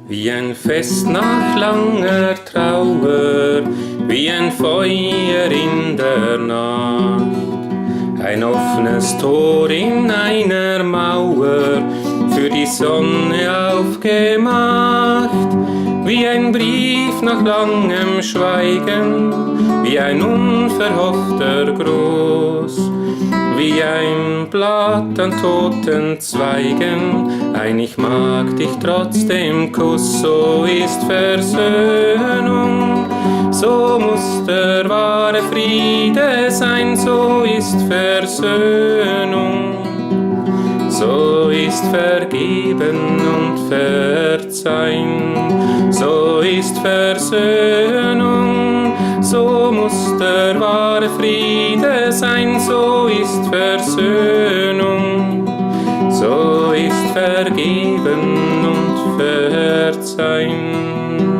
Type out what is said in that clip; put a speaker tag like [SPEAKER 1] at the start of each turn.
[SPEAKER 1] Wie ein Fest nach langer Trauer, wie ein Feuer in der Nacht, ein offenes Tor in einer Mauer, für die Sonne aufgemacht, wie ein Brief nach langem Schweigen, wie ein unverhoffter Gruß, wie ein Blatt an toten Zweigen, ein Ich mag dich trotzdem Kuss, so ist Versöhnung, so muss der wahre Friede sein, so ist Versöhnung, so ist Vergeben und Verzeihen, so ist Versöhnung, so muss der wahre Friede sein, so ist Versöhnung, so ist Vergeben und Verzeihen.